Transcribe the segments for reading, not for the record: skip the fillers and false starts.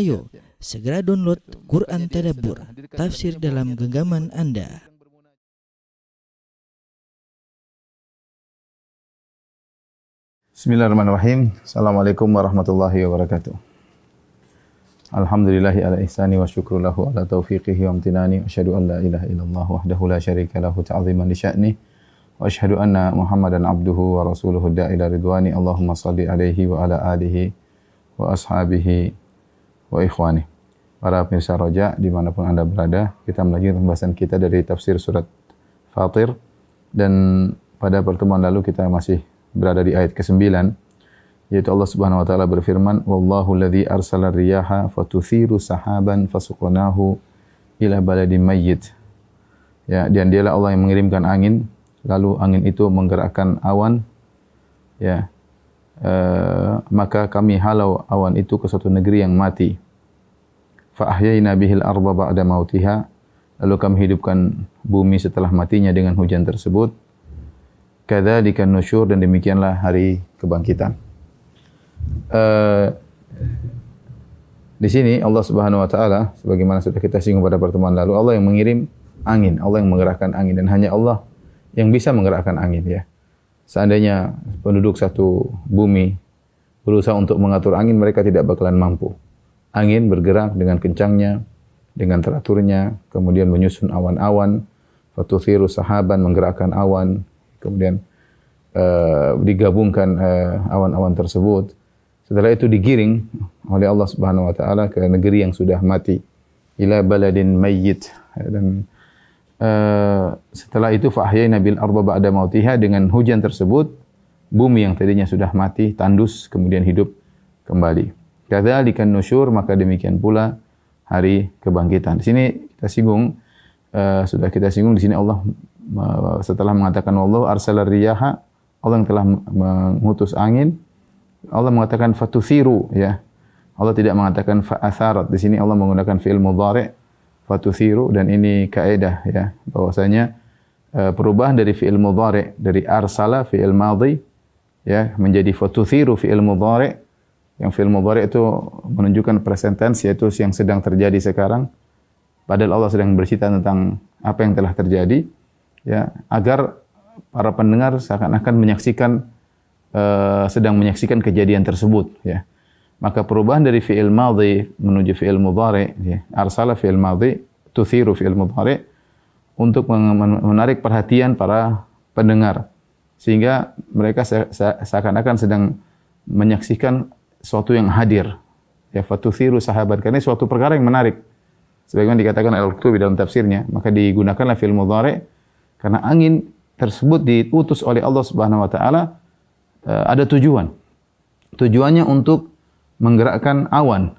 Ayo, segera download Quran Tadabbur, tafsir dalam genggaman Anda. Bismillahirrahmanirrahim. Assalamualaikum warahmatullahi wabarakatuh. Alhamdulillahi ala ihsani wa syukru lahu ala taufiqihi wa amtinani. Asyhadu an la ilaha illallah wahdahu la syarika lahu ta'ziman li sya'ni. Wa asyhadu anna Muhammadan abduhu wa rasuluhu da'ila ridwani. Allahumma salli alaihi wa ala alihi wa ashabihi wa ikhwani. Para pemirsa Roja dimanapun Anda berada, kita melanjutkan pembahasan kita dari tafsir surat Fatir. Dan pada pertemuan lalu kita masih berada di ayat ke-9, yaitu Allah Subhanahu wa taala berfirman, "Wallahu alladzi arsala riyaha fatuthiru sahaban fasuqnahu ila baladin mayyit." Ya, dan dialah Allah yang mengirimkan angin, lalu angin itu menggerakkan awan, ya. Maka kami halau awan itu ke suatu negeri yang mati. Fa ahyayna bihil arda ba'da mautiha, lalu kami hidupkan bumi setelah matinya dengan hujan tersebut. Kadzalika nusyur, dan demikianlah hari kebangkitan. Di sini Allah Subhanahu wa taala, sebagaimana sudah kita singgung pada pertemuan lalu, Allah yang mengirim angin, Allah yang menggerakkan angin, dan hanya Allah yang bisa menggerakkan angin, ya. Seandainya penduduk satu bumi berusaha untuk mengatur angin, mereka tidak bakalan mampu. Angin bergerak dengan kencangnya, dengan teraturnya, kemudian menyusun awan-awan, fatuthiru sahaban, menggerakkan awan, kemudian digabungkan awan-awan tersebut. Setelah itu digiring oleh Allah Subhanahu wa taala ke negeri yang sudah mati, ila baladin mayyit. Dan setelah itu fa ahyayna bil arda ba'da mautiha, dengan hujan tersebut bumi yang tadinya sudah mati tandus kemudian hidup kembali. Kadzalika nusyur, maka demikian pula hari kebangkitan. Di sini kita singgung, sudah kita singgung di sini Allah setelah mengatakan wallahu arsalar riyaha, Allah yang telah mengutus angin, Allah mengatakan fatuthiru, ya. Allah tidak mengatakan fa'atharat. Di sini Allah menggunakan fi'il mudhari' fatuthiru, dan ini kaidah, ya, bahwasanya perubahan dari fi'il mudhari' dari arsala fi'il madhi, ya, menjadi fatuthiru fi'il mudhari'. Yang fi'il mudhari' itu menunjukkan present tense, yaitu yang sedang terjadi sekarang. Padahal Allah sedang bercerita tentang apa yang telah terjadi, ya, agar para pendengar seakan-akan menyaksikan sedang menyaksikan kejadian tersebut, ya. Maka perubahan dari fi'il madhi menuju fi'il mudhari', ya, arsala fi'il madhi, tuthiru fi'il mudhari', untuk menarik perhatian para pendengar, sehingga mereka seakan-akan sedang menyaksikan sesuatu yang hadir, ya, fatuthiru sahabat, karena suatu perkara yang menarik. Sebagaimana dikatakan Al-Qurtubi dalam tafsirnya, maka digunakanlah fi'il mudhari' karena angin tersebut diutus oleh Allah Subhanahu wa taala, ada tujuan. Tujuannya untuk menggerakkan awan,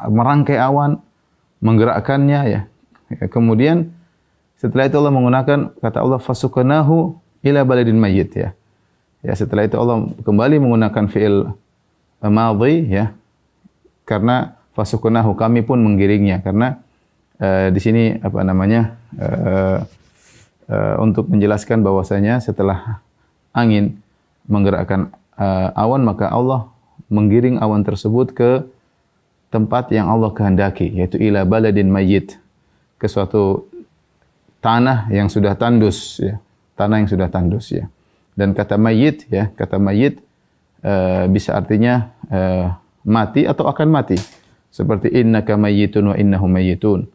merangkai awan, menggerakkannya, ya. Kemudian setelah itu Allah menggunakan kata Allah fasuqnahu ila baladin mayyit, ya. Ya, setelah itu Allah kembali menggunakan fi'il madhi, ya. Karena fasuqnahu, kami pun menggiringnya, karena di sini apa namanya? Untuk menjelaskan bahwasanya setelah angin menggerakkan awan, maka Allah menggiring awan tersebut ke tempat yang Allah kehendaki, yaitu ila baladin mayyit, ke suatu tanah yang sudah tandus, ya. Tanah yang sudah tandus, ya. Dan kata mayyit, ya, kata mayyit bisa artinya mati atau akan mati. Seperti innaka mayyitun wa innahum mayyitun.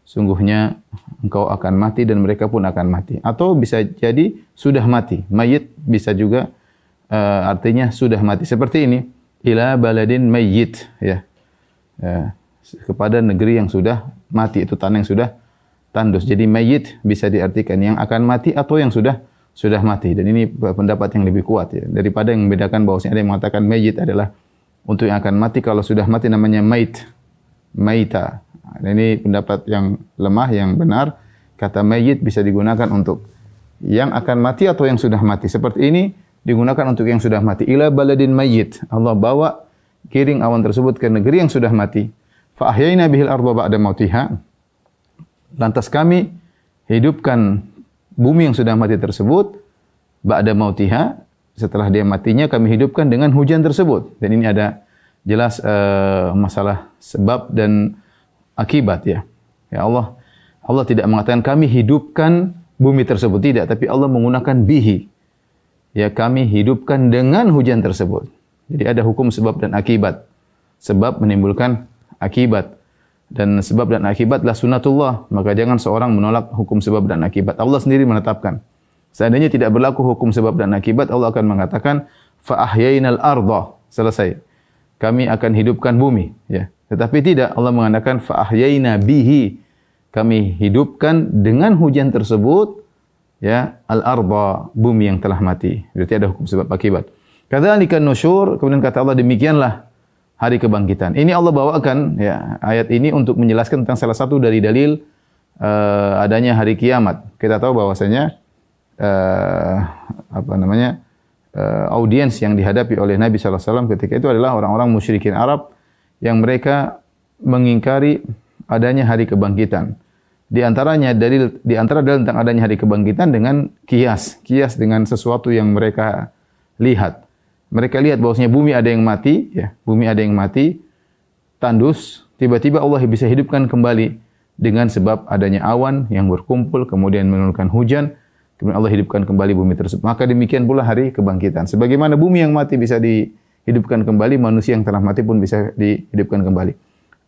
Sungguhnya engkau akan mati dan mereka pun akan mati. Atau bisa jadi sudah mati. Mayyit bisa juga artinya sudah mati. Seperti ini, ila baladin mayyit, ya. Kepada negeri yang sudah mati, itu tanah yang sudah tandus. Jadi mayyit bisa diartikan yang akan mati atau yang sudah mati. Dan ini pendapat yang lebih kuat, ya, daripada yang membedakan bahwasanya ada yang mengatakan mayyit adalah untuk yang akan mati. Kalau sudah mati namanya mait, maita. Dan ini pendapat yang lemah. Yang benar, kata mayyit bisa digunakan untuk yang akan mati atau yang sudah mati. Seperti ini digunakan untuk yang sudah mati. Ila baladin mayyit, Allah bawa kiring awan tersebut ke negeri yang sudah mati. Fa ahyayna bihil arda ba'da mautiha, lantas kami hidupkan bumi yang sudah mati tersebut, ba'da mautiha, setelah dia matinya kami hidupkan dengan hujan tersebut. Dan ini ada jelas masalah sebab dan akibat ya. Ya Allah tidak mengatakan kami hidupkan bumi tersebut, tidak, tapi Allah menggunakan bihi. Ya, kami hidupkan dengan hujan tersebut. Jadi ada hukum sebab dan akibat. Sebab menimbulkan akibat. Dan sebab dan akibatlah sunnatullah. Maka jangan seorang menolak hukum sebab dan akibat. Allah sendiri menetapkan. Seandainya tidak berlaku hukum sebab dan akibat, Allah akan mengatakan fa ahyainal arda. Selesai. Kami akan hidupkan bumi, ya. Tetapi tidak, Allah mengatakan fa ahyaina bihi. Kami hidupkan dengan hujan tersebut, ya, al-arda, bumi yang telah mati. Berarti ada hukum sebab akibat. Kadzalika nusyur, kemudian kata Allah, demikianlah hari kebangkitan. Ini Allah bawakan ya ayat ini untuk menjelaskan tentang salah satu dari dalil adanya hari kiamat. Kita tahu bahwasanya audiens yang dihadapi oleh Nabi sallallahu alaihi wasallam ketika itu adalah orang-orang musyrikin Arab yang mereka mengingkari adanya hari kebangkitan. Di antara dalil tentang adanya hari kebangkitan dengan kias dengan sesuatu yang mereka lihat. Mereka lihat bahwasanya bumi ada yang mati, ya, bumi ada yang mati, tandus, tiba-tiba Allah bisa hidupkan kembali dengan sebab adanya awan yang berkumpul kemudian menurunkan hujan, kemudian Allah hidupkan kembali bumi tersebut. Maka demikian pula hari kebangkitan. Sebagaimana bumi yang mati bisa dihidupkan kembali, manusia yang telah mati pun bisa dihidupkan kembali.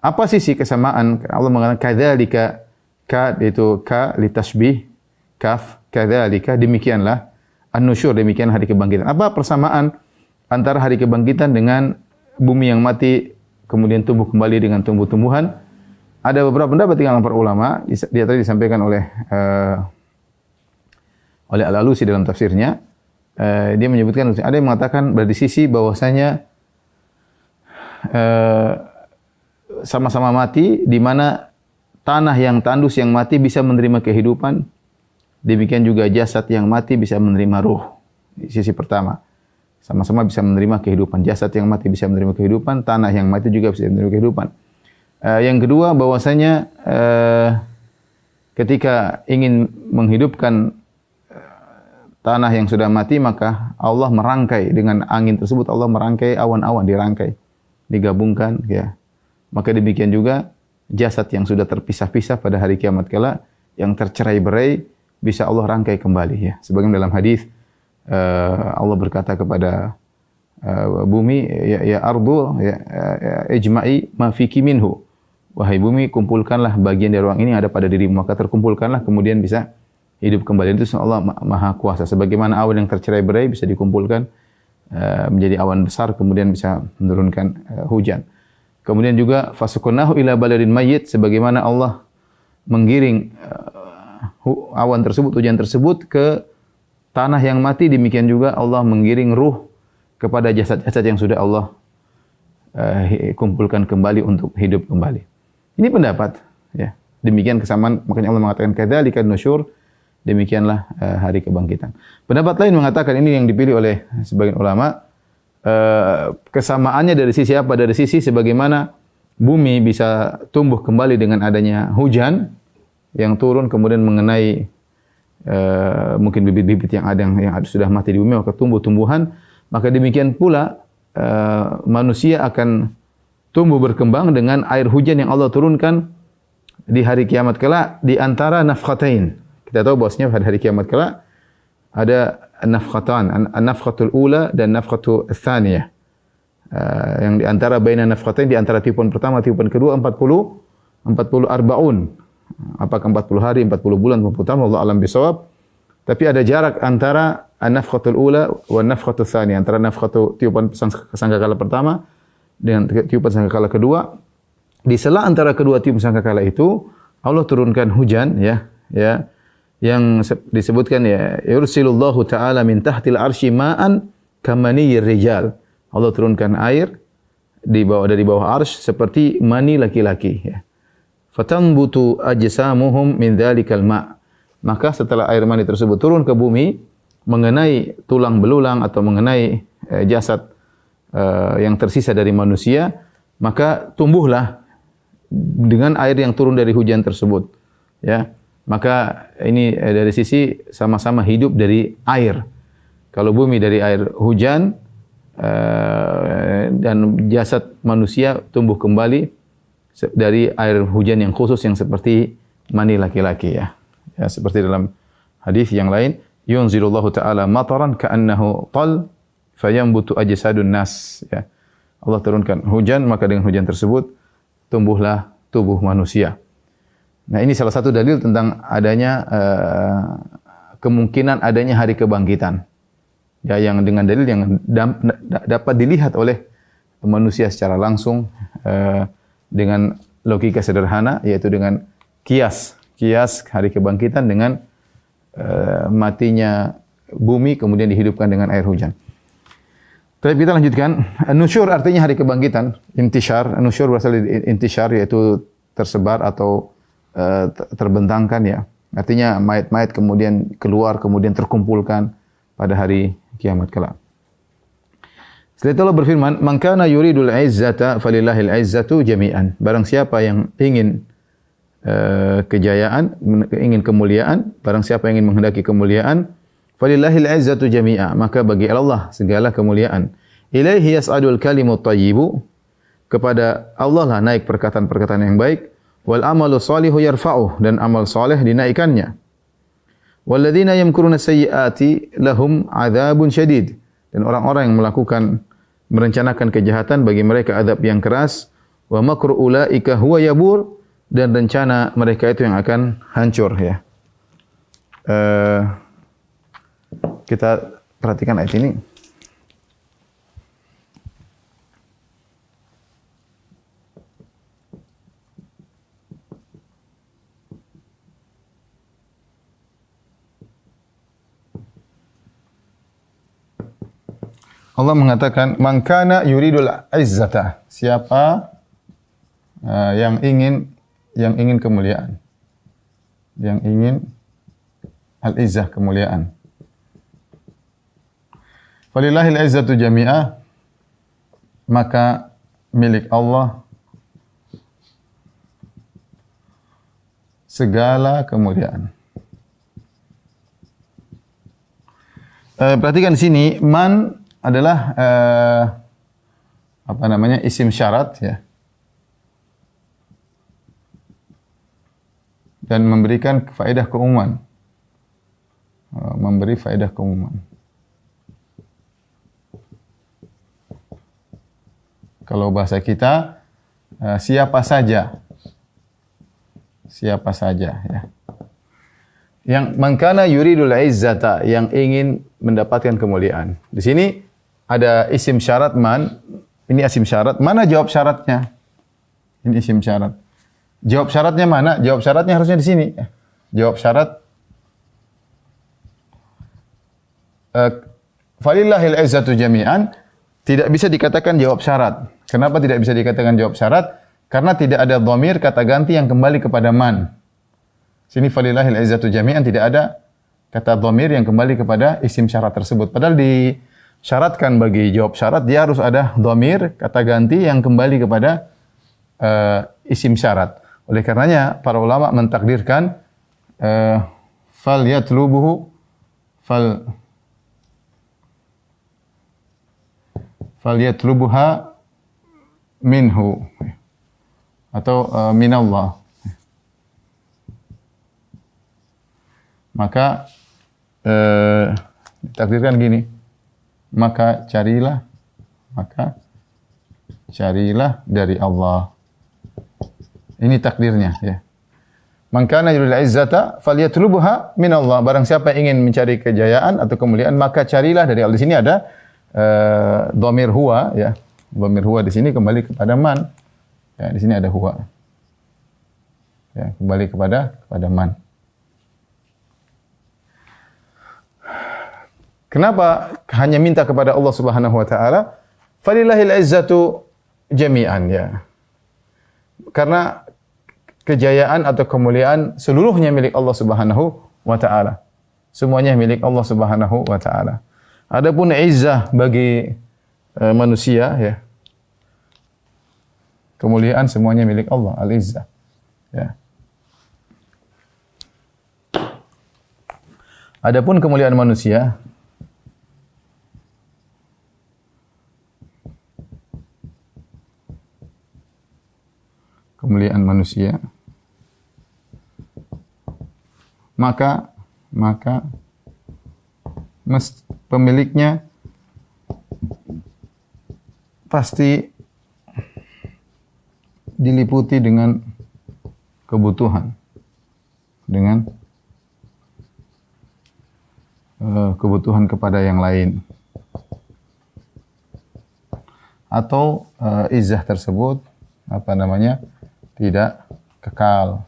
Apa sisi kesamaan? Allah mengatakan kadzalika, ka itu ka litasbih, kaf kadzalika, demikianlah, an-nusyur, demikian hari kebangkitan. Apa persamaan antara hari kebangkitan dengan bumi yang mati kemudian tumbuh kembali dengan tumbuh-tumbuhan? Ada beberapa pendapat di kalangan para ulama, dia tadi disampaikan oleh Al-Alusi dalam tafsirnya. Dia menyebutkan ada yang mengatakan dari sisi bahwasanya sama-sama mati, di mana tanah yang tandus yang mati bisa menerima kehidupan, demikian juga jasad yang mati bisa menerima ruh. Di sisi pertama, sama-sama bisa menerima kehidupan. Jasad yang mati bisa menerima kehidupan, tanah yang mati juga bisa menerima kehidupan. Yang kedua, bahwasanya ketika ingin menghidupkan tanah yang sudah mati, maka Allah merangkai dengan angin tersebut, Allah merangkai awan-awan, dirangkai, digabungkan, ya. Maka demikian juga jasad yang sudah terpisah-pisah pada hari kiamat kala, yang tercerai-berai, bisa Allah rangkai kembali, ya. Sebagaimana dalam hadis Allah berkata kepada bumi, ya ardu, ya ijma'i ma fiki minhu. Wahai bumi, kumpulkanlah bagian dari ruang ini yang ada pada dirimu, maka terkumpulkanlah kemudian bisa hidup kembali. Itu Allah Maha Kuasa. Sebagaimana awan yang tercerai-berai bisa dikumpulkan menjadi awan besar kemudian bisa menurunkan hujan. Kemudian juga fasuqnahu ila baladin mayyit, sebagaimana Allah menggiring awan tersebut, hujan tersebut ke tanah yang mati, demikian juga Allah menggiring ruh kepada jasad-jasad yang sudah Allah kumpulkan kembali untuk hidup kembali. Ini pendapat, ya. Demikian kesamaan, makanya Allah mengatakan kadzalika nusyur, demikianlah hari kebangkitan. Pendapat lain mengatakan, ini yang dipilih oleh sebagian ulama, kesamaannya dari sisi apa? Dari sisi sebagaimana bumi bisa tumbuh kembali dengan adanya hujan yang turun kemudian mengenai mungkin bibit-bibit yang sudah mati di bumi, maka tumbuh tumbuhan, maka demikian pula manusia akan tumbuh berkembang dengan air hujan yang Allah turunkan di hari kiamat kala di antara nafkhatain. Kita tahu bahwasanya pada hari kiamat kala ada nafkhatan, an-nafkhatul ula dan nafkhatul tsaniyah. Yang di antara baina nafkhatain, di antara tiupan pertama, tiupan kedua 40 arbaun. Apakah 40 hari, 40 bulan, 40 tahun, wallahu alam bisawab. Tapi ada jarak antara an-nafkhatul ula wa an-nafkhatul tsaniyah, antara nafkhatu tiupan sangkakala pertama dengan tiupan sangkakala kedua. Di sela antara kedua tiupan sangkakala itu Allah turunkan hujan, ya yang disebutkan, ya, yursilullahu ta'ala min tahtil arsy ma'an kamaniyir rijal. Allah turunkan air dari bawah arsy seperti mani laki-laki, ya. Fatanbutu ajsamuhum min dzalikal ma'. Maka setelah air mani tersebut turun ke bumi mengenai tulang belulang atau mengenai jasad yang tersisa dari manusia, maka tumbuhlah dengan air yang turun dari hujan tersebut, ya. Maka ini dari sisi sama-sama hidup dari air. Kalau bumi dari air hujan, dan jasad manusia tumbuh kembali dari air hujan yang khusus yang seperti mani laki-laki ya. Ya, seperti dalam hadis yang lain, yunzilullahu ta'ala mataran ka'annahu tal fayambutu ajsadun nas ya. Allah turunkan hujan, maka dengan hujan tersebut tumbuhlah tubuh manusia. Nah, ini salah satu dalil tentang adanya kemungkinan adanya hari kebangkitan. Ya, yang dengan dalil yang dapat dilihat oleh manusia secara langsung dengan logika sederhana, yaitu dengan kias hari kebangkitan dengan matinya bumi kemudian dihidupkan dengan air hujan. Tapi kita lanjutkan. Nusyur artinya hari kebangkitan. Intishar, nusyur berasal dari intishar, yaitu tersebar atau terbentangkan ya. Artinya mayat-mayat kemudian keluar, kemudian terkumpulkan pada hari kiamat kelak. Setelah itu Allah berfirman, "Man kana yuridul izzata falillahil izzatu jami'an." Barang siapa yang ingin kejayaan, ingin kemuliaan, barang siapa yang ingin menghendaki kemuliaan, falillahil izzatu jami'a, maka bagi Allah segala kemuliaan. Ilaihi yas'adul kalimut thayyibu, kepada Allah lah naik perkataan-perkataan yang baik, wal amalu shalihu yarfa'uh, dan amal saleh dinaikkannya. Walladzina yamkuruna sayyi'ati lahum adzabun syadid, dan orang-orang yang merencanakan kejahatan bagi mereka azab yang keras. Wa makru ulaika huwa yabur, dan rencana mereka itu yang akan hancur ya. Kita perhatikan ayat ini. Allah mengatakan, "Man kana yuridul izzata." Siapa yang ingin kemuliaan. Yang ingin al-izzah, kemuliaan. Falillahil izzatu jami'ah, maka milik Allah segala kemuliaan. Perhatikan di sini, man adalah isim syarat ya. Dan memberikan faedah keumuman. Memberi faedah keumuman. Kalau bahasa kita, siapa saja. Siapa saja ya. Yang man kana yuridul izzata, yang ingin mendapatkan kemuliaan. Di sini ada isim syarat man, ini isim syarat. Mana jawab syaratnya? Ini isim syarat. Jawab syaratnya mana? Jawab syaratnya harusnya di sini. Jawab syarat. Falillahil izzatu jami'an, tidak bisa dikatakan jawab syarat. Kenapa tidak bisa dikatakan jawab syarat? Karena tidak ada dhamir kata ganti yang kembali kepada man. Sini falillahil izzatu jami'an, tidak ada kata dhamir yang kembali kepada isim syarat tersebut. Padahal disyaratkan bagi jawab syarat, dia harus ada dhamir kata ganti yang kembali kepada isim syarat. Oleh karenanya para ulama mentakdirkan fal yatlubuhu fal yatlubuha minhu atau minallah. Maka ditakdirkan gini, maka carilah dari Allah. Ini takdirnya ya. Man kana yuridul izzata falyatlubha min Allah. Barang siapa yang ingin mencari kejayaan atau kemuliaan, maka carilah dari Allah. Di sini ada dhamir huwa ya. Dhamir huwa di sini kembali kepada man. Ya, di sini ada huwa. Ya, kembali kepada man. Kenapa hanya minta kepada Allah Subhanahu wa taala? Falillahil izzatu jami'an ya. Karena kejayaan atau kemuliaan seluruhnya milik Allah Subhanahu wa taala. Semuanya milik Allah Subhanahu wa taala. Adapun izzah bagi manusia ya. Kemuliaan semuanya milik Allah, al-izzah. Ya. Adapun kemuliaan manusia kemuliaan manusia, maka pemiliknya pasti diliputi dengan kebutuhan, dengan kebutuhan kepada yang lain, atau izzah tersebut tidak kekal,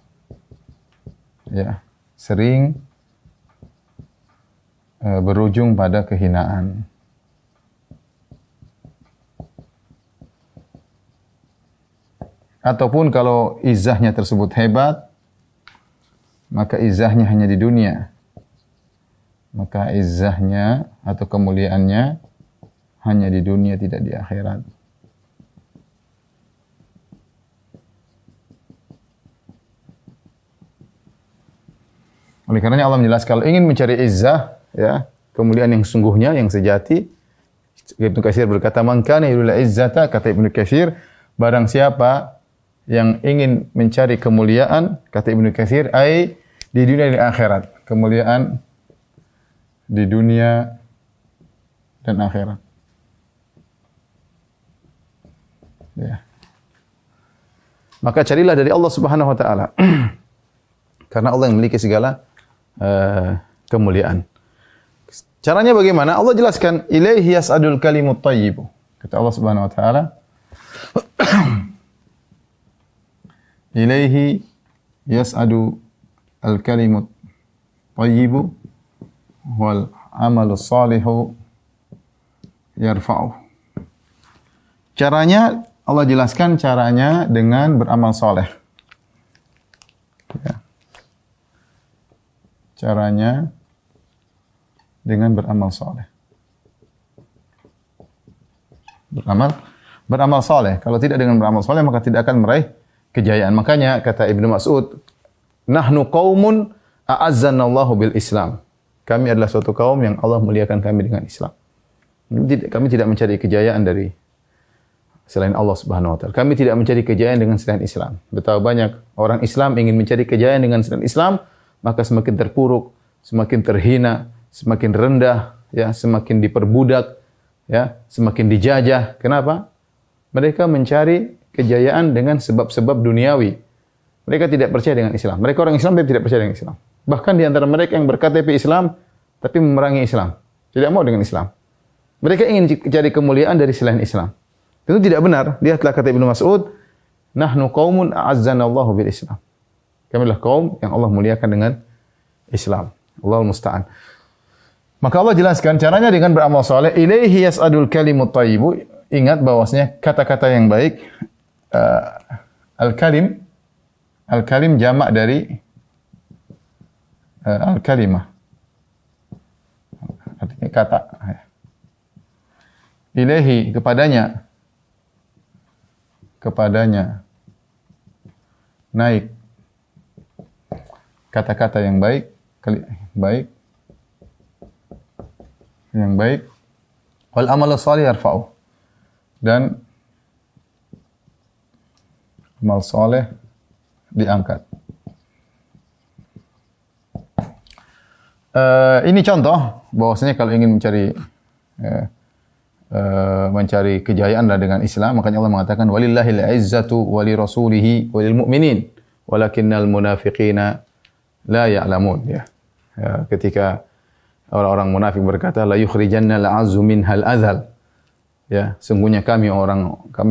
ya, sering berujung pada kehinaan. Ataupun kalau izzahnya tersebut hebat, maka izzahnya hanya di dunia. Maka izzahnya atau kemuliaannya hanya di dunia, tidak di akhirat. Oleh karenanya Allah menjelaskan, kalau ingin mencari izzah, ya, kemuliaan yang sungguhnya, yang sejati, Ibnu Katsir berkata, "Man kana yuridul izzata," kata Ibnu Katsir, barang siapa yang ingin mencari kemuliaan, kata Ibnu Katsir, ai di dunia dan akhirat. Kemuliaan di dunia dan akhirat. Ya. Maka carilah dari Allah Subhanahu wa taala. Karena Allah yang memiliki segala kemuliaan. Caranya bagaimana? Allah jelaskan, "Ilaihi yas'adul kalimut thayyib." Kata Allah Subhanahu wa taala, "Ilaihi yas'adu al-kalimut thayyib wal amalus salihu yarfa'u." Caranya Allah jelaskan, caranya dengan beramal saleh. Ya. Caranya dengan beramal saleh. Beramal saleh. Kalau tidak dengan beramal saleh, maka tidak akan meraih kejayaan. Makanya kata Ibnu Mas'ud, "Nahnu qaumun a'azzanallahu bil Islam." Kami adalah suatu kaum yang Allah muliakan kami dengan Islam. Kami tidak mencari kejayaan dari selain Allah Subhanahu wa taala. Kami tidak mencari kejayaan dengan selain Islam. Betapa banyak orang Islam ingin mencari kejayaan dengan selain Islam, maka semakin terpuruk, semakin terhina, semakin rendah, ya, semakin diperbudak, ya, semakin dijajah. Kenapa? Mereka mencari kejayaan dengan sebab-sebab duniawi. Mereka tidak percaya dengan Islam. Mereka orang Islam tapi tidak percaya dengan Islam. Bahkan di antara mereka yang berKTP Islam tapi memerangi Islam. Tidak mau dengan Islam. Mereka ingin cari kemuliaan dari selain Islam. Itu tidak benar. Lihatlah kata Ibnu Mas'ud, "Nahnu qaumun a'azzanallahu bil Islam." Kami adalah kaum yang Allah muliakan dengan Islam. Allahul musta'an. Maka Allah jelaskan caranya dengan beramal saleh. Ilaihi yas'adul kalimut thayyibu. Ingat bahwasanya kata-kata yang baik, al-kalim jamak dari al-kalimah. Artinya kata. Ilaihi, kepadanya naik kata-kata yang baik, wal amal salih yarfa'u, dan amal saleh diangkat. Ini contoh bahwasanya kalau ingin mencari kejayaan dengan Islam, makanya Allah mengatakan, "Walillahil izzatu wali rasulihi walil mu'minin walakinnal munafiqina la ya'lamun." Ya. Ketika orang-orang munafik berkata, "La yukhrijanna al-'azzu minhal adzal." Ya, sungguhnya kami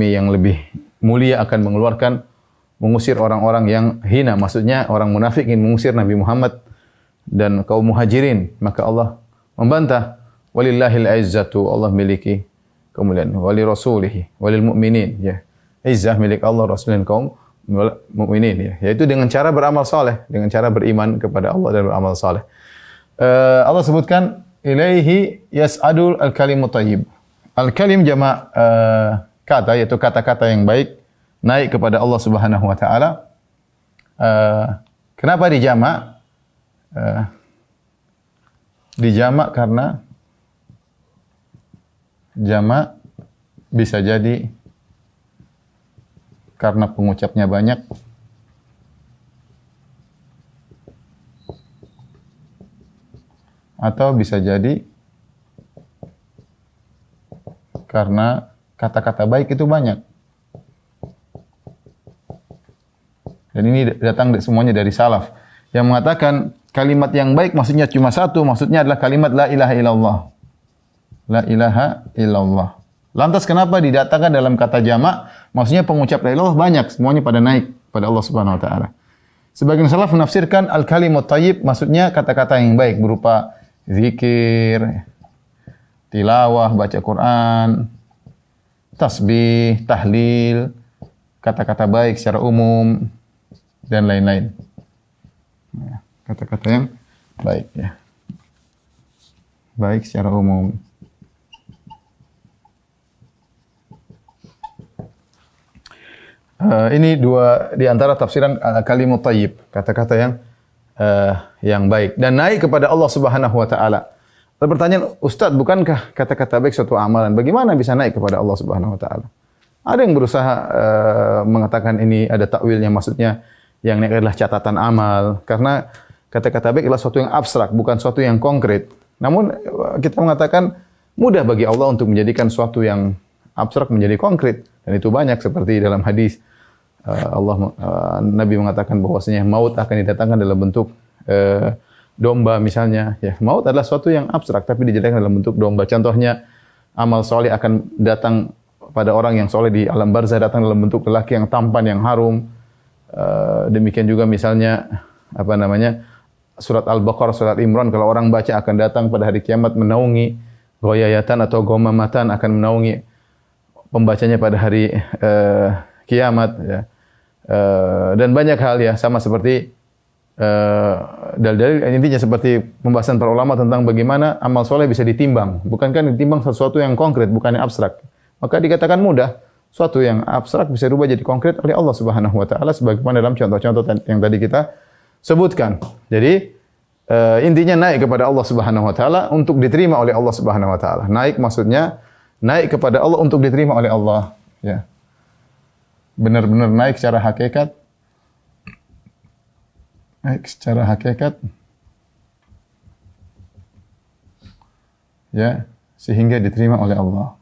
yang lebih mulia akan mengusir orang-orang yang hina. Maksudnya orang munafik ingin mengusir Nabi Muhammad dan kaum muhajirin. Maka Allah membantah, "Walillahil izzatu," Allah miliki kemuliaan, "wali rasulihi walil mu'minin." Ya. Izzah milik Allah, Rasul dan kaum mukminin, ya. Yaitu dengan cara beramal saleh, dengan cara beriman kepada Allah dan beramal saleh. Allah sebutkan, "Ilaihi yas'adul al-kalimut thayyib." Al-kalim jamak kata, yaitu kata-kata yang baik, naik kepada Allah Subhanahu wa taala. Kenapa dijamak? Dijamak karena jamak bisa jadi karena pengucapnya banyak, atau bisa jadi karena kata-kata baik itu banyak. Dan ini datang semuanya dari salaf yang mengatakan kalimat yang baik maksudnya cuma satu, maksudnya adalah kalimat la ilaha illallah. La ilaha illallah. Lantas kenapa didatangkan dalam kata jamak? Maksudnya pengucap la ilaha illallah banyak, semuanya pada naik pada Allah Subhanahu wa taala. Sebagian salaf menafsirkan al-kalimut thayyib maksudnya kata-kata yang baik berupa zikir, tilawah, baca Quran, tasbih, tahlil, kata-kata baik secara umum dan lain-lain. Kata-kata yang baik ya. Baik secara umum. Ini dua di antara tafsiran kalimut thayyib, kata-kata yang baik dan naik kepada Allah Subhanahu wa taala. Ada pertanyaan, Ustaz, bukankah kata-kata baik suatu amalan? Bagaimana bisa naik kepada Allah Subhanahu wa taala? Ada yang berusaha mengatakan ini ada takwilnya, maksudnya yang naik adalah catatan amal, karena kata-kata baik adalah sesuatu yang abstrak, bukan sesuatu yang konkret. Namun kita mengatakan mudah bagi Allah untuk menjadikan sesuatu yang abstrak menjadi konkret, dan itu banyak seperti dalam hadis Nabi mengatakan bahwasanya maut akan didatangkan dalam bentuk domba misalnya. Ya, maut adalah sesuatu yang abstrak tapi dijadikan dalam bentuk domba. Contohnya amal soleh akan datang pada orang yang soleh di alam barzah, datang dalam bentuk lelaki yang tampan, yang harum. Demikian juga misalnya surat Al-Baqarah, surat Imran, kalau orang baca akan datang pada hari kiamat menaungi ghoyayatan atau gomamatan, akan menaungi pembacanya pada hari kiamat ya. Dan banyak hal ya, sama seperti dalil-dalil intinya seperti pembahasan para ulama tentang bagaimana amal soleh bisa ditimbang. Bukankah ditimbang sesuatu yang konkret, bukan yang abstrak. Maka dikatakan mudah, suatu yang abstrak bisa berubah jadi konkret oleh Allah Subhanahu wa taala sebagaimana dalam contoh-contoh yang tadi kita sebutkan. Jadi intinya naik kepada Allah Subhanahu wa taala untuk diterima oleh Allah Subhanahu wa taala. Naik maksudnya naik kepada Allah untuk diterima oleh Allah, ya. Benar-benar naik secara hakikat. Naik secara hakikat. Ya, sehingga diterima oleh Allah.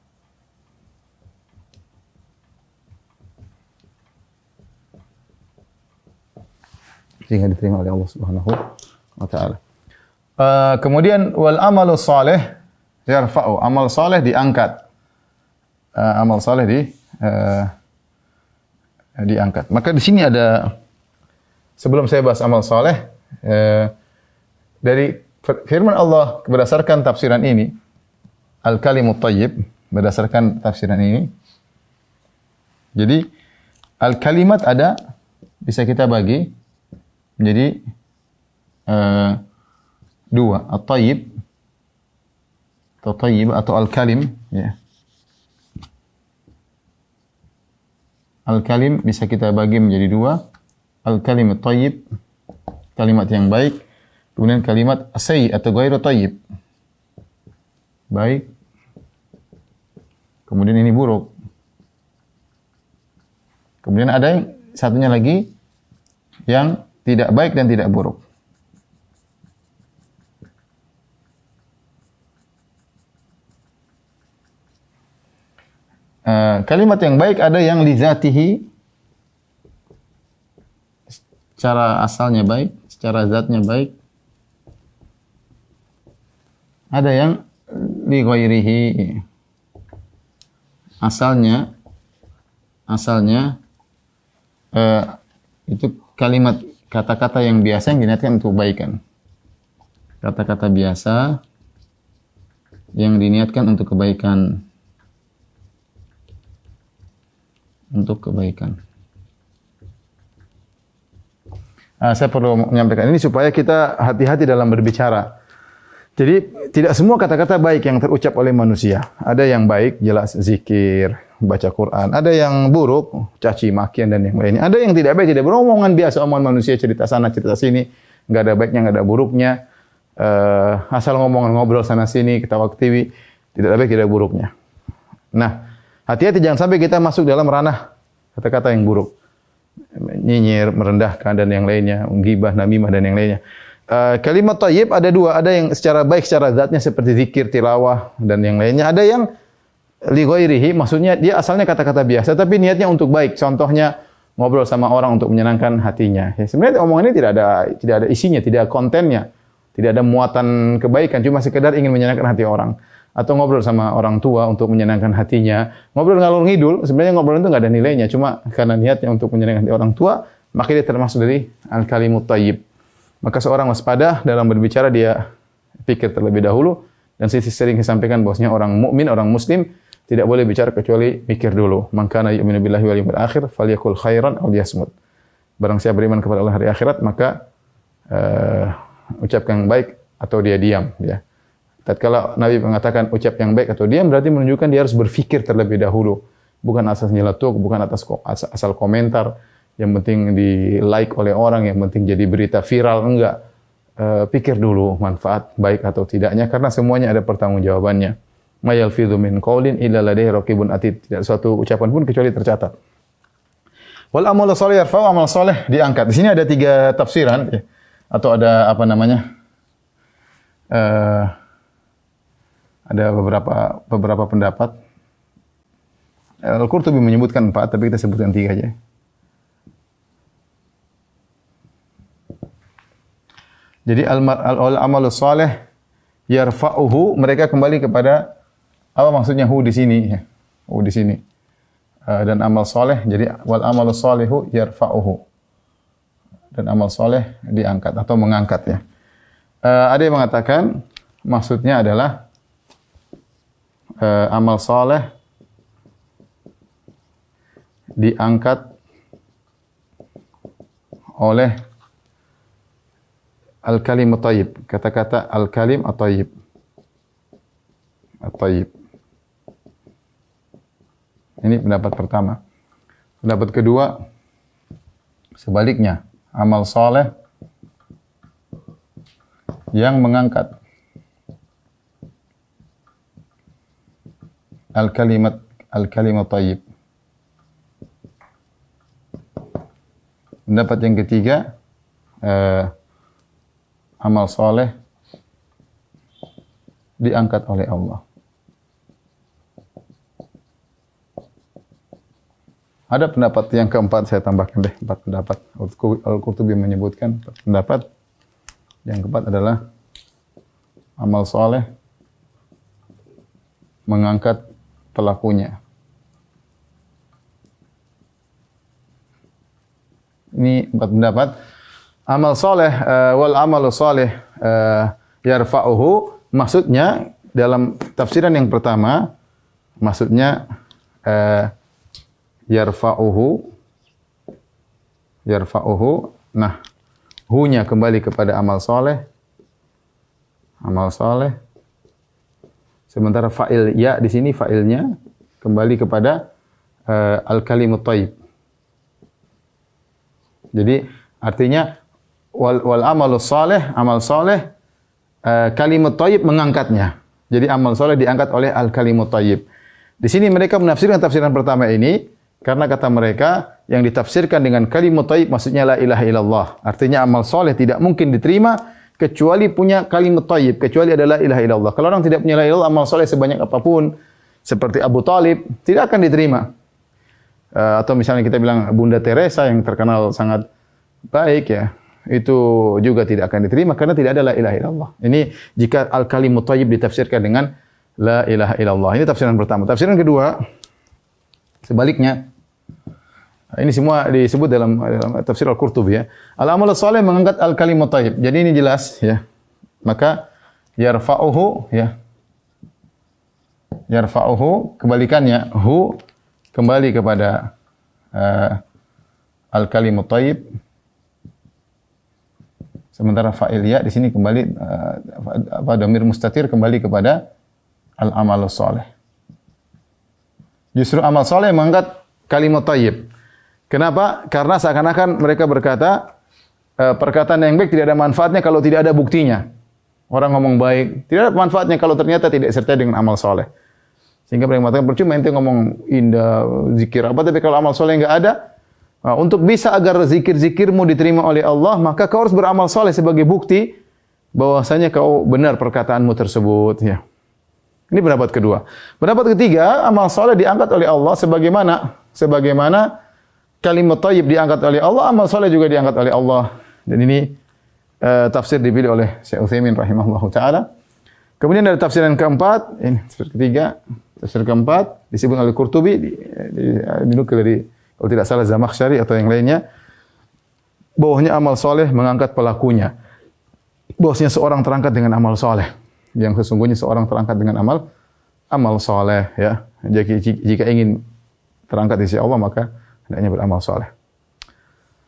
Sehingga diterima oleh Allah Subhanahu wa taala. Kemudian wal amalu salih yarfa'u, amal saleh diangkat. Amal saleh diangkat. Maka di sini ada, sebelum saya bahas amal saleh, dari firman Allah berdasarkan tafsiran ini, al-kalimut thayyib, berdasarkan tafsiran ini. Jadi al-kalimat ada, bisa kita bagi menjadi dua, at-thayyib atau thayyib atau al-kalim, ya. Al-kalim bisa kita bagi menjadi dua. Al-kalimat thayyib, kalimat yang baik. Kemudian kalimat sayyi atau ghairu thayyib, baik. Kemudian ini buruk. Kemudian ada yang satunya lagi yang tidak baik dan tidak buruk. Kalimat yang baik ada yang li zatihi, secara asalnya baik, secara zatnya baik. Ada yang li ghairihi, asalnya itu kalimat kata-kata yang biasa yang diniatkan untuk kebaikan. Kata-kata biasa yang diniatkan untuk kebaikan. Untuk kebaikan. Saya perlu menyampaikan ini supaya kita hati-hati dalam berbicara. Jadi tidak semua kata-kata baik yang terucap oleh manusia. Ada yang baik, jelas zikir, baca Quran. Ada yang buruk, caci makian dan yang lainnya. Ada yang tidak baik, tidak beromongan biasa, omongan manusia, cerita sana, cerita sini, nggak ada baiknya, nggak ada buruknya. Asal ngomongan, ngobrol sana sini, ketawa ketiwi, tidak ada baik, tidak ada buruknya. Nah, hati-hati jangan sampai kita masuk dalam ranah kata-kata yang buruk, nyinyir, merendahkan dan yang lainnya, ghibah, namimah dan yang lainnya. Kalimat thayyib ada dua, ada yang secara baik secara zatnya seperti zikir, tilawah dan yang lainnya. Ada yang li ghairihi, maksudnya dia asalnya kata-kata biasa tapi niatnya untuk baik. Contohnya ngobrol sama orang untuk menyenangkan hatinya. Ya, sebenarnya omongan ini tidak ada isinya, tidak ada kontennya, tidak ada muatan kebaikan, cuma sekedar ingin menyenangkan hati orang. Atau ngobrol sama orang tua untuk menyenangkan hatinya. Ngobrol ngalur ngidul, sebenarnya ngobrol itu nggak ada nilainya, cuma karena niatnya untuk menyenangkan hati orang tua, maka dia termasuk dari al-kalimut thayyib. Maka seorang waspada dalam berbicara, dia pikir terlebih dahulu, dan sering disampaikan bahwasanya orang mukmin, orang muslim tidak boleh bicara kecuali mikir dulu. Man kana yu'minu billahi wal yawmil akhir falyakul khairan aw liyasmut. Barang siapa beriman kepada Allah hari akhirat, maka ucapkan yang baik atau dia diam, ya. Tatkala Nabi mengatakan ucap yang baik atau diam, berarti menunjukkan dia harus berfikir terlebih dahulu. Bukan asal nyeletuk, bukan asal komentar, yang penting di-like oleh orang, yang penting jadi berita viral, enggak. Pikir dulu manfaat baik atau tidaknya, karena semuanya ada pertanggungjawabannya. Ma yalfidhu min qaulin illa ladaihi raqibun atid. Tidak suatu ucapan pun kecuali tercatat. Wal amalu shalih yarfa'u, amal saleh diangkat. Di sini ada 3 tafsiran, ya. Atau ada apa namanya? Ada beberapa pendapat. Al-Qurtubi menyebutkan 4, tapi kita sebutkan 3 aja. Jadi al-amalu saleh yarfa'uhu, mereka kembali kepada apa maksudnya hu di sini, ya. Hu di sini. Dan amal saleh, jadi wal amalu salihu yarfa'uhu. Dan amal saleh diangkat atau mengangkat, ya. Ada yang mengatakan maksudnya adalah amal saleh diangkat oleh al-kalim at-thayyib, kata-kata al-kalim at-thayyib. At-thayyib. Ini pendapat pertama. Pendapat kedua, sebaliknya, amal saleh yang mengangkat al-kalimat thayyib. Pendapat yang ketiga, amal saleh diangkat oleh Allah. Ada pendapat yang keempat, saya tambahkan deh 4 pendapat. Al-Qurtubi menyebutkan pendapat yang keempat adalah amal saleh mengangkat pelakunya. Ini 4 pendapat. Amal saleh wal amalu saleh yarfa'uhu, maksudnya dalam tafsiran yang pertama, maksudnya yarfa'uhu. Nah, hu-nya kembali kepada amal saleh. Amal saleh. Sementara fa'il ya di sini, fa'ilnya kembali kepada al-kalimut thayyib. Jadi artinya wal amalu saleh, amal saleh, kalimat thayyib mengangkatnya. Jadi amal saleh diangkat oleh al-kalimut thayyib. Di sini mereka menafsirkan tafsiran pertama ini karena kata mereka yang ditafsirkan dengan kalimat thayyib maksudnya la ilaha illallah. Artinya amal saleh tidak mungkin diterima kecuali punya kalimat thayyib, kecuali adalah la ilaha illallah. Kalau orang tidak punya la ilaha illallah, amal saleh sebanyak apapun seperti Abu Thalib tidak akan diterima. Atau misalnya kita bilang Bunda Teresa yang terkenal sangat baik, ya, itu juga tidak akan diterima karena tidak ada la ilaha illallah. Ini jika al-kalimut thayyib ditafsirkan dengan la ilaha illallah. Ini tafsiran pertama. Tafsiran kedua, sebaliknya. Ini semua disebut dalam tafsir Al-Qurtubi, ya. Al-amal saleh mengangkat al-kalimut thayyib. Jadi ini jelas, ya. Maka yarfa'uhu, ya. Yarfa'uhu, kebalikannya hu kembali kepada al-kalimut thayyib. Sementara fa'il ya di sini kembali dhamir mustatir kembali kepada al-amalus saleh. Justru amal saleh mengangkat kalimat thayyib. Kenapa? Karena seakan-akan mereka berkata perkataan yang baik tidak ada manfaatnya kalau tidak ada buktinya. Orang ngomong baik tidak ada manfaatnya kalau ternyata tidak disertai dengan amal saleh. Sehingga mereka mengatakan percuma ente ngomong indah, zikir apa, tapi kalau amal soleh enggak ada, untuk bisa agar zikir-zikirmu diterima oleh Allah, maka kau harus beramal soleh sebagai bukti bahwasanya kau benar perkataanmu tersebut. Ya. Ini pendapat kedua. Pendapat ketiga, amal soleh diangkat oleh Allah sebagaimana kalimat thayyib diangkat oleh Allah, amal soleh juga diangkat oleh Allah. Dan ini tafsir dipilih oleh Syekh Utsaimin rahimahullahu taala. Kemudian ada tafsiran keempat, ini tafsir ketiga, tafsir keempat disebut oleh Qurtubi, dinukil dari kalau tidak salah Zamakhsyari atau yang lainnya, bahwasanya amal soleh mengangkat pelakunya. Bahwasanya seorang terangkat dengan amal soleh. Yang sesungguhnya seorang terangkat dengan amal soleh. Ya. Jika ingin terangkat di sisi Allah, maka hendaknya beramal soleh.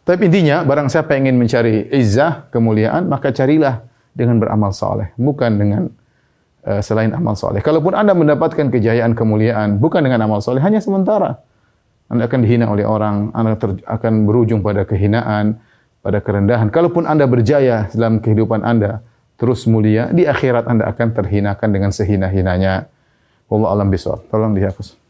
Tapi intinya, barang siapa yang ingin mencari izzah, kemuliaan, maka carilah dengan beramal soleh. Bukan dengan selain amal soleh. Kalaupun Anda mendapatkan kejayaan, kemuliaan, bukan dengan amal soleh, hanya sementara. Anda akan dihina oleh orang, Anda akan berujung pada kehinaan, pada kerendahan. Kalaupun Anda berjaya dalam kehidupan Anda, terus mulia, di akhirat Anda akan terhinakan dengan sehina-hinanya. Wallahu a'lam bishawab. Tolong dihapus.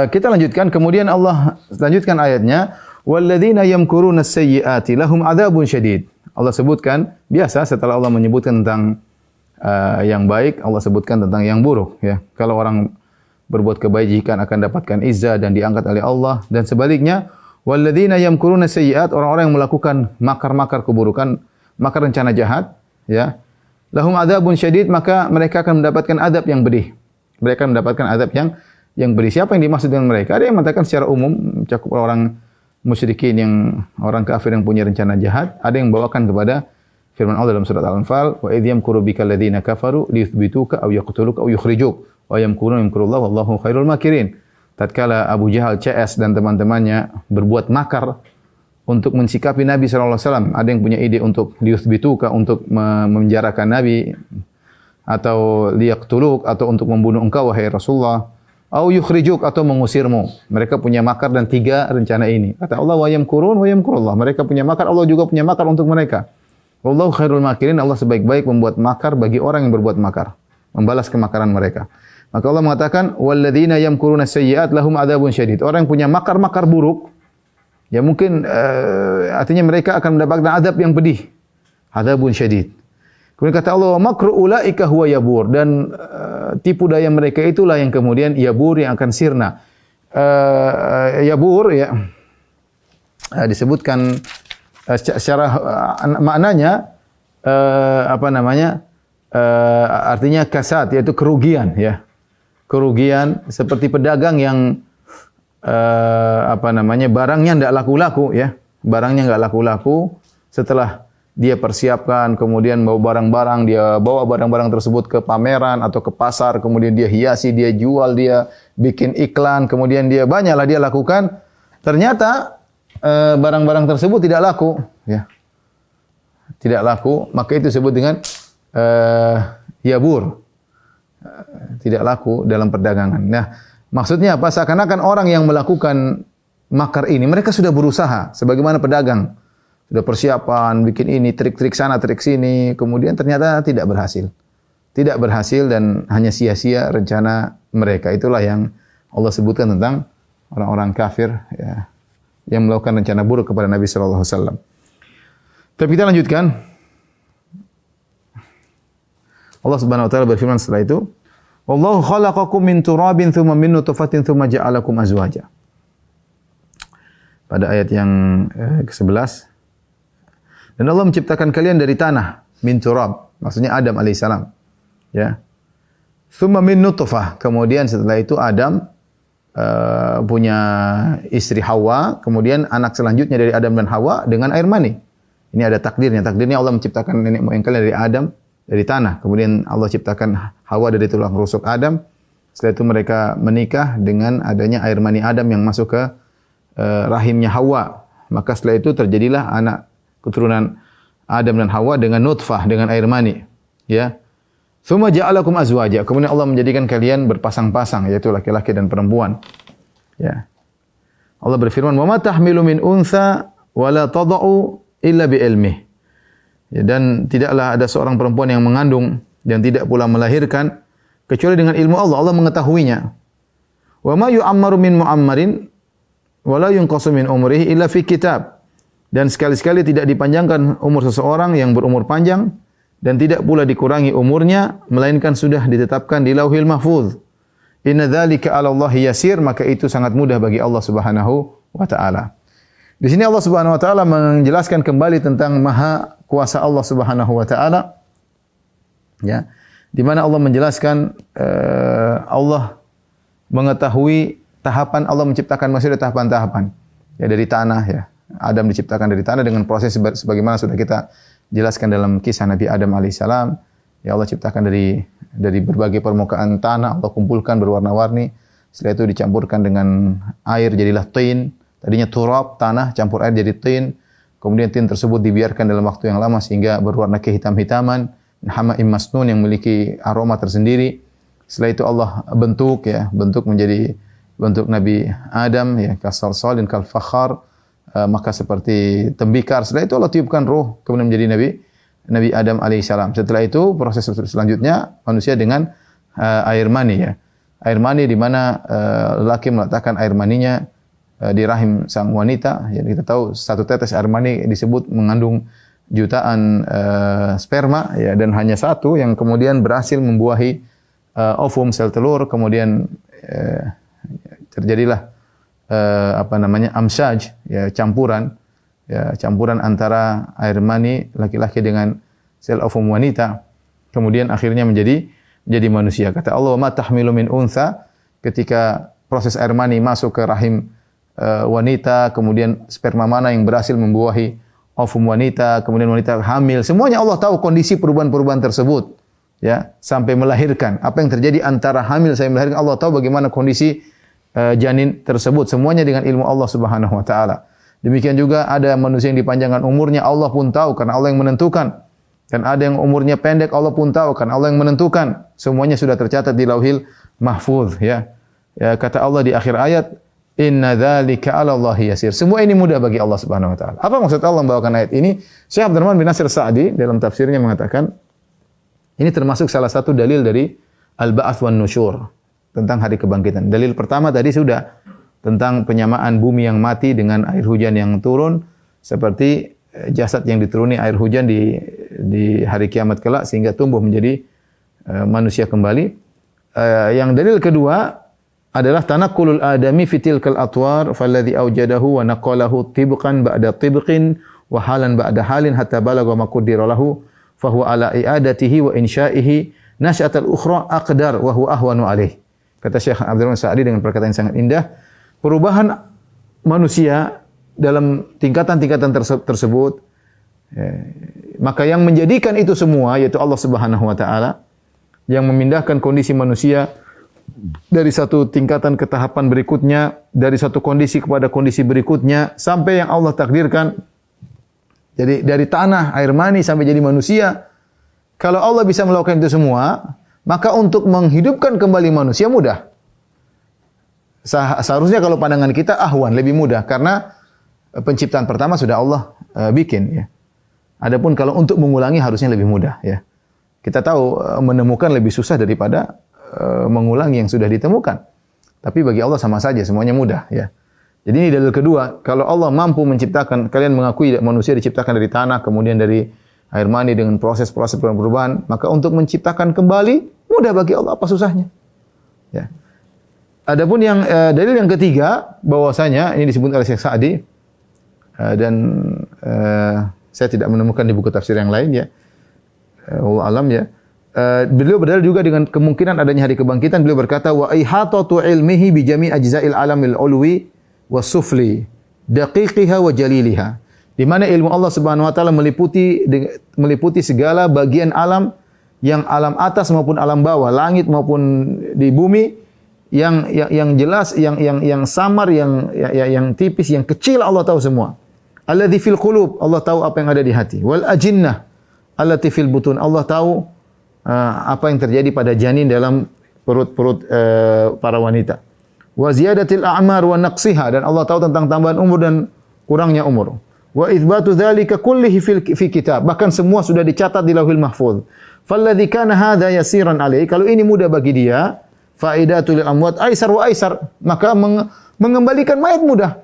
Kita lanjutkan, kemudian Allah lanjutkan ayatnya, walladzina yamkuruna as-sayyi'ati lahum adzabun syadid. Allah sebutkan, biasa setelah Allah menyebutkan tentang yang baik, Allah sebutkan tentang yang buruk. Ya. Kalau orang berbuat kebajikan akan dapatkan izzah dan diangkat oleh Allah, dan sebaliknya, walladzina yamkuruna sayyi'at, orang-orang yang melakukan makar-makar keburukan, makar rencana jahat, ya. Lahum adzabun syadid, maka mereka akan mendapatkan adab yang pedih. Mereka akan mendapatkan adab yang pedih. Siapa yang dimaksud dengan mereka? Ada yang mengatakan secara umum mencakup orang musyrikin, yang orang kafir yang punya rencana jahat. Ada yang membawakan kepada firman Allah dalam surat Al-Anfal, wa idh yamkuru bikal ladzina kafaru liyuthbituka aw yaqtuluka aw yukhrijuk wa yamkuruna yamkurullahu wallahu khairul makirin. Tatkala Abu Jahal, CS dan teman-temannya berbuat makar untuk mensikapi Nabi sallallahu alaihi wasallam, ada yang punya ide untuk liyuthbituka, untuk memenjarakan Nabi, atau liyaqtuluk, atau untuk membunuh engkau wahai Rasulullah, aw yukhrijuk, atau mengusirmu. Mereka punya makar dan tiga rencana ini. Kata Allah, wa yamkurun wa yamkurullah. Mereka punya makar, Allah juga punya makar untuk mereka. Wallahu khairul makirin, Allah sebaik-baik membuat makar bagi orang yang berbuat makar, membalas kemakaran mereka. Maka Allah mengatakan, walladzina yamkuruna sayyi'at lahum adzabun syadid. Orang yang punya makar-makar buruk, ya mungkin artinya mereka akan mendapatkan azab yang pedih. Adzabun syadid. Kemudian kata Allah, makru ulaika huwa yabur, dan tipu daya mereka itulah yang kemudian yabur, yang akan sirna. Yabur ya disebutkan secara maknanya artinya kasat, yaitu kerugian, ya. Kerugian seperti pedagang yang barangnya tidak laku-laku, ya. Barangnya enggak laku-laku, setelah dia persiapkan, kemudian dia bawa barang-barang tersebut ke pameran atau ke pasar, kemudian dia hiasi, dia jual, dia bikin iklan, kemudian dia banyaklah dia lakukan. Ternyata barang-barang tersebut tidak laku, ya. Tidak laku, maka itu disebut dengan yabur. Tidak laku dalam perdagangan. Nah, maksudnya apa? Seakan-akan orang yang melakukan makar ini, mereka sudah berusaha sebagaimana pedagang. Sudah persiapan, bikin ini, trik-trik sana, trik sini, kemudian ternyata tidak berhasil. Tidak berhasil dan hanya sia-sia rencana mereka. Itulah yang Allah sebutkan tentang orang-orang kafir, ya, yang melakukan rencana buruk kepada Nabi sallallahu alaihi wasallam. Tapi kita lanjutkan. Allah Subhanahu wa taala berfirman setelah itu, "Wallahu khalaqakum min turabin tsumma min nutfatin tsumma ja'alakum azwaja." Pada ayat yang ke-11. Dan Allah menciptakan kalian dari tanah, min turab, maksudnya Adam alaihissalam. Ya. Tsumma min nutfah, kemudian setelah itu Adam punya istri Hawa, kemudian anak selanjutnya dari Adam dan Hawa dengan air mani. Ini ada takdirnya. Takdirnya Allah menciptakan nenek moyang kalian dari Adam, dari tanah. Kemudian Allah ciptakan Hawa dari tulang rusuk Adam. Setelah itu mereka menikah dengan adanya air mani Adam yang masuk ke rahimnya Hawa. Maka setelah itu terjadilah anak keturunan Adam dan Hawa dengan nutfah, dengan air mani. Ya. Tsumma ja'alakum azwaja. Kemudian Allah menjadikan kalian berpasang-pasang, yaitu laki-laki dan perempuan. Ya. Allah berfirman, "Wa ma tahmilu min untha wa la tada'u illa bi ilmih." Ya, dan tidaklah ada seorang perempuan yang mengandung dan tidak pula melahirkan kecuali dengan ilmu Allah. Allah mengetahuinya. Wa ma yu'ammaru min mu'ammarin wa la yunqasu min umrihi illa fi kitab. Dan sekali-sekali tidak dipanjangkan umur seseorang yang berumur panjang dan tidak pula dikurangi umurnya melainkan sudah ditetapkan di Lauhil Mahfuz. Inna dzalika 'ala Allahi yasir, maka itu sangat mudah bagi Allah Subhanahu wa taala. Di sini Allah Subhanahu wa taala menjelaskan kembali tentang maha kuasa Allah Subhanahu wa taala. Ya. Di mana Allah menjelaskan Allah mengetahui tahapan Allah menciptakan manusia dari tahapan-tahapan. Ya, dari tanah ya. Adam diciptakan dari tanah dengan proses sebagaimana sudah kita jelaskan dalam kisah Nabi Adam alaihissalam. Ya, Allah ciptakan dari berbagai permukaan tanah, Allah kumpulkan berwarna-warni. Setelah itu dicampurkan dengan air jadilah tin. Tadinya turab, tanah, campur air jadi tin. Kemudian tin tersebut dibiarkan dalam waktu yang lama sehingga berwarna kehitam-hitaman. Hama'im masnun yang memiliki aroma tersendiri. Setelah itu Allah bentuk menjadi bentuk Nabi Adam, ya, kasalsal dan kalfakhar, maka seperti tembikar. Setelah itu Allah tiupkan ruh, kemudian menjadi Nabi Adam alaihissalam. Setelah itu proses selanjutnya manusia dengan air mani, ya. Air mani di mana lelaki meletakkan air maninya di rahim sang wanita. Ya, kita tahu satu tetes air mani disebut mengandung jutaan sperma, ya, dan hanya satu yang kemudian berhasil membuahi ovum sel telur, kemudian terjadilah amsyaj, ya, campuran antara air mani laki-laki dengan sel ovum wanita, kemudian akhirnya menjadi manusia. Kata Allah, ma tahmilu min untha, ketika proses air mani masuk ke rahim wanita, kemudian sperma mana yang berhasil membuahi ovum wanita, kemudian wanita hamil, semuanya Allah tahu kondisi perubahan-perubahan tersebut, ya, sampai melahirkan. Apa yang terjadi antara hamil sampai melahirkan, Allah tahu bagaimana kondisi janin tersebut, semuanya dengan ilmu Allah Subhanahu wa taala. Demikian juga ada manusia yang dipanjangkan umurnya, Allah pun tahu karena Allah yang menentukan. Dan ada yang umurnya pendek, Allah pun tahu karena Allah yang menentukan. Semuanya sudah tercatat di Lauhil Mahfuz, ya. Ya, kata Allah di akhir ayat, inna dzalika 'ala Allahi yasir. Semua ini mudah bagi Allah Subhanahu wa taala. Apa maksud Allah membawakan ayat ini? Syekh Abdurrahman bin Nasir Sa'di dalam tafsirnya mengatakan ini termasuk salah satu dalil dari al-ba'ats wan nusyur, tentang hari kebangkitan. Dalil pertama tadi sudah tentang penyamaan bumi yang mati dengan air hujan yang turun seperti jasad yang dituruni air hujan di hari kiamat kelak sehingga tumbuh menjadi manusia kembali. Yang dalil kedua adalah tanaqqulul adami fi tilkal atwar falladhi awjadahu wa naqalahu tibqan ba'da tibqin wa halan ba'da halin hatta balagha ma qaddara lahu fa huwa ala i'adatihi wa insya'ihi nasyatal ukhra aqdar wa huwa ahwanu alaih. Kata Syekh Abdurrahman Sa'di dengan perkataan yang sangat indah, perubahan manusia dalam tingkatan-tingkatan tersebut, maka yang menjadikan itu semua yaitu Allah Subhanahu wa taala yang memindahkan kondisi manusia dari satu tingkatan ke tahapan berikutnya, dari satu kondisi kepada kondisi berikutnya sampai yang Allah takdirkan. Jadi dari tanah air mani sampai jadi manusia. Kalau Allah bisa melakukan itu semua, maka untuk menghidupkan kembali manusia mudah. Seharusnya kalau pandangan kita ahwan, lebih mudah karena penciptaan pertama sudah Allah bikin, ya. Adapun kalau untuk mengulangi harusnya lebih mudah, ya. Kita tahu menemukan lebih susah daripada mengulangi yang sudah ditemukan. Tapi bagi Allah sama saja, semuanya mudah, ya. Jadi ini dalil kedua, kalau Allah mampu menciptakan, kalian mengakui manusia diciptakan dari tanah, kemudian dari air mani dengan proses-proses perubahan, maka untuk menciptakan kembali mudah bagi Allah, apa susahnya? Ya. Adapun yang dalil yang ketiga bahwasanya ini disebut oleh Syekh Sa'di dan saya tidak menemukan di buku tafsir yang lain, ya. Wallahu alam, ya. Beliau berdalil juga dengan kemungkinan adanya hari kebangkitan. Beliau berkata wa ihatatu ilmihi bi jami' ajza'il alamil ulwi was-sufli daqiqiha wa jaliliha. Di mana ilmu Allah Subhanahu wa taala meliputi segala bagian alam, yang alam atas maupun alam bawah, langit maupun di bumi, yang jelas, yang samar, yang tipis, yang kecil, Allah tahu semua. Alladzi fil qulub, Allah tahu apa yang ada di hati. Wal ajinnah allati fil butun, Allah tahu apa yang terjadi pada janin dalam perut-perut para wanita. Wa ziyadatil a'mar wa naqsiha, dan Allah tahu tentang tambahan umur dan kurangnya umur. wa itsbatu dzalika kullihi fi kitab. Bahkan semua sudah dicatat di Lauhul Mahfuz. Falladzi kana hadza yasiran alaihi, kalau ini mudah bagi dia, faidatul amwat aisar wa aisar, maka mengembalikan mayat mudah.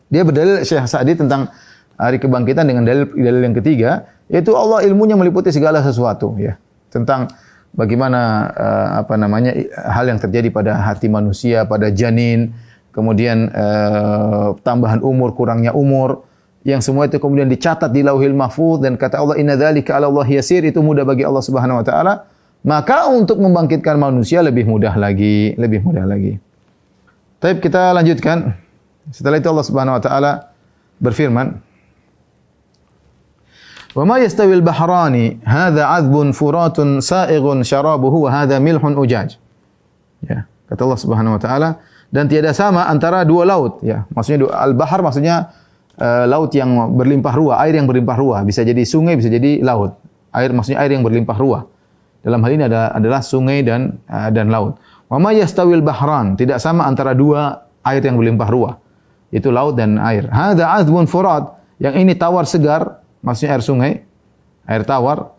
Dia berdalil Syekh Sa'di tentang hari kebangkitan dengan dalil yang ketiga, yaitu Allah ilmunya meliputi segala sesuatu, ya. Tentang bagaimana hal yang terjadi pada hati manusia, pada janin, kemudian tambahan umur, kurangnya umur, yang semua itu kemudian dicatat di Lauhil Mahfuz, dan kata Allah inna dzalika 'ala Allah yasir, itu mudah bagi Allah Subhanahu wa taala. Maka untuk membangkitkan manusia lebih mudah lagi. Baik, kita lanjutkan. Setelah itu Allah Subhanahu wa taala berfirman, "Wa ma yastawil bahrani hadza 'adbun furatun sa'ighun syarabuhu wa hadza milhun ujaj." Ya, kata Allah Subhanahu wa taala, dan tiada sama antara dua laut, ya. Maksudnya al-bahr maksudnya laut yang berlimpah ruah, air yang berlimpah ruah, bisa jadi sungai, bisa jadi laut. Air maksudnya air yang berlimpah ruah. Dalam hal ini adalah sungai dan laut. Wa ma yastawil bahran, tidak sama antara dua air yang berlimpah ruah, itu laut dan air. Hadza 'azbun furat, yang ini tawar segar, maksudnya air sungai, air tawar.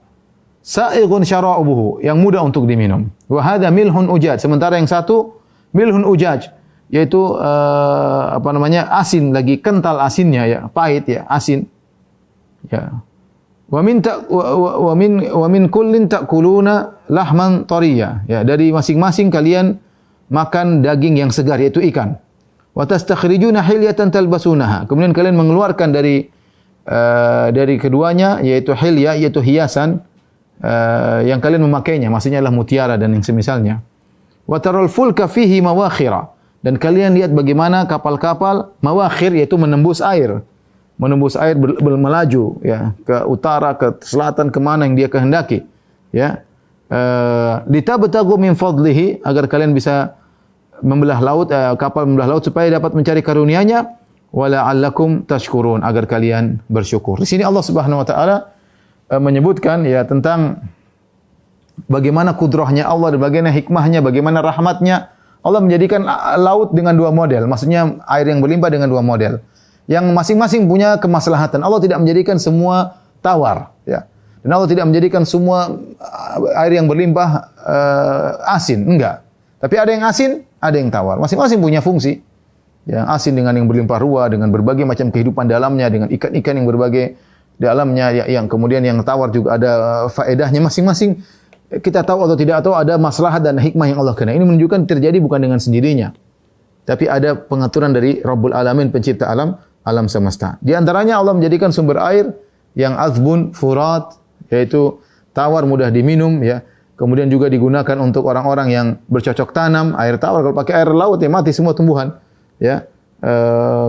Sa'ighun syara'ubuhu, yang mudah untuk diminum. Wa hadza milhun ujaj, sementara yang satu milhun ujaj, yaitu asin, lagi kental asinnya, ya, pahit, ya, asin. Ya. Wa min kullin ta'kuluna lahman tariya, ya, dari masing-masing kalian makan daging yang segar, yaitu ikan. Wa tastakhrijuna hilyatan talbasunaha, kemudian kalian mengeluarkan dari keduanya, yaitu hilya, yaitu hiasan yang kalian memakainya, maksudnya adalah mutiara dan yang semisalnya. Wa taral fulka fihi mawakhira, dan kalian lihat bagaimana kapal-kapal mawakhir, yaitu menembus air melaju, ya, ke utara, ke selatan, kemana yang dia kehendaki, ya. Litabtagu min fadlihi, agar kalian bisa membelah laut, kapal membelah laut supaya dapat mencari karunia-Nya, wala'allakum tashkurun, agar kalian bersyukur. Di sini Allah Subhanahu wa taala menyebutkan, ya, tentang bagaimana kudrahnya Allah dan bagaimana hikmahnya, bagaimana rahmatnya. Allah menjadikan laut dengan dua model, maksudnya air yang berlimpah dengan dua model, yang masing-masing punya kemaslahatan. Allah tidak menjadikan semua tawar, ya. Dan Allah tidak menjadikan semua air yang berlimpah asin, enggak. Tapi ada yang asin, ada yang tawar. Masing-masing punya fungsi. Yang asin dengan yang berlimpah ruah, dengan berbagai macam kehidupan dalamnya, dengan ikan-ikan yang berbagai dalamnya, yang kemudian yang tawar juga ada faedahnya masing-masing. Kita tahu atau tidak tahu, ada maslahat dan hikmah yang Allah kehendaki. Ini menunjukkan terjadi bukan dengan sendirinya, tapi ada pengaturan dari Rabbul Alamin, pencipta alam semesta. Di antaranya Allah menjadikan sumber air yang azbun furat, yaitu tawar, mudah diminum, ya. Kemudian juga digunakan untuk orang-orang yang bercocok tanam, air tawar. Kalau pakai air laut, ya mati semua tumbuhan, ya.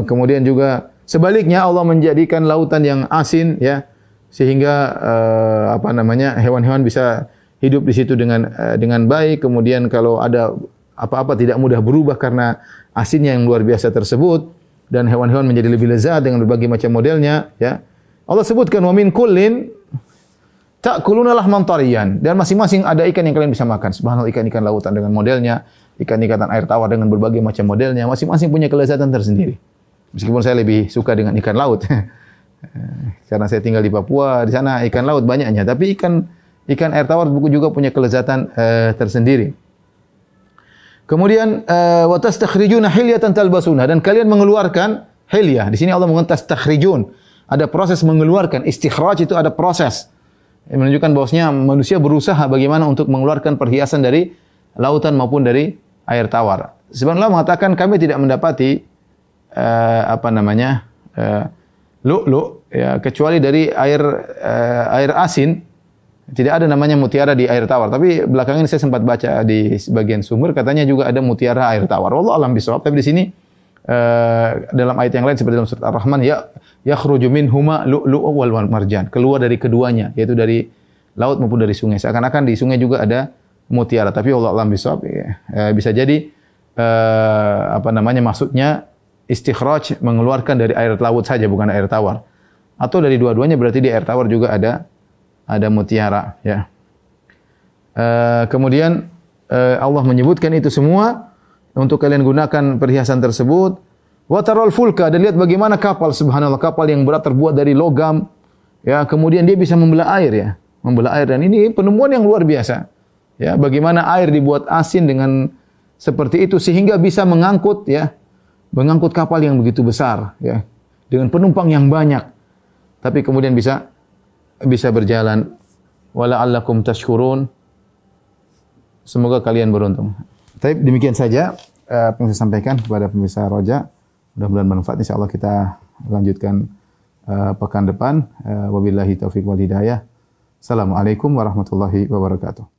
Kemudian juga sebaliknya Allah menjadikan lautan yang asin, ya, sehingga hewan-hewan bisa hidup di situ dengan baik. Kemudian kalau ada apa-apa tidak mudah berubah karena asinnya yang luar biasa tersebut, dan hewan-hewan menjadi lebih lezat dengan berbagai macam modelnya, ya. Allah sebutkan wa min kullin ta'kuluna lahman tariyan, dan masing-masing ada ikan yang kalian bisa makan. Subhanallah, ikan-ikan lautan dengan modelnya, ikan-ikan air tawar dengan berbagai macam modelnya, masing-masing punya kelezatan tersendiri. Meskipun saya lebih suka dengan ikan laut. Karena saya tinggal di Papua, di sana ikan laut banyaknya, tapi ikan air tawar juga punya kelezatan tersendiri. Kemudian wa tastakhrijuna hilyatan talbasuna, dan kalian mengeluarkan hilyah. Di sini Allah mengatakan tastakhrijun. Ada proses mengeluarkan. Istikhraj itu ada proses. Yang menunjukkan bahwasanya manusia berusaha bagaimana untuk mengeluarkan perhiasan dari lautan maupun dari air tawar. Sebenarnya Allah mengatakan kami tidak mendapati lu'lu', ya, kecuali dari air asin. Tidak ada namanya mutiara di air tawar. Tapi belakangan ini saya sempat baca di sebagian sumber, katanya juga ada mutiara air tawar. Wallahu a'lam bishawab. Tapi di sini dalam ayat yang lain seperti dalam surat Ar-Rahman, yakhruju minhuma lu'lu'u wal marjan. Keluar dari keduanya, yaitu dari laut maupun dari sungai. Seakan-akan di sungai juga ada mutiara. Tapi wallahu a'lam bishawab, bisa jadi maksudnya istikhraj, mengeluarkan dari air laut saja, bukan air tawar. Atau dari dua-duanya, berarti di air tawar juga ada mutiara, ya. Kemudian Allah menyebutkan itu semua untuk kalian gunakan perhiasan tersebut. Wa taral fulka, dan lihat bagaimana kapal, subhanallah, kapal yang berat terbuat dari logam, ya, kemudian dia bisa membelah air, ya, membelah air, dan ini penemuan yang luar biasa. Ya, bagaimana air dibuat asin dengan seperti itu sehingga bisa mengangkut, ya, mengangkut kapal yang begitu besar, ya, dengan penumpang yang banyak. Tapi kemudian bisa berjalan. Wala'allakum tashkurun. Semoga kalian beruntung. Tapi demikian saja apa yang saya sampaikan kepada pemirsa Roja. Mudah-mudahan bermanfaat. Insyaallah kita lanjutkan pekan depan. Wabillahi taufiq wal hidayah. Assalamualaikum warahmatullahi wabarakatuh.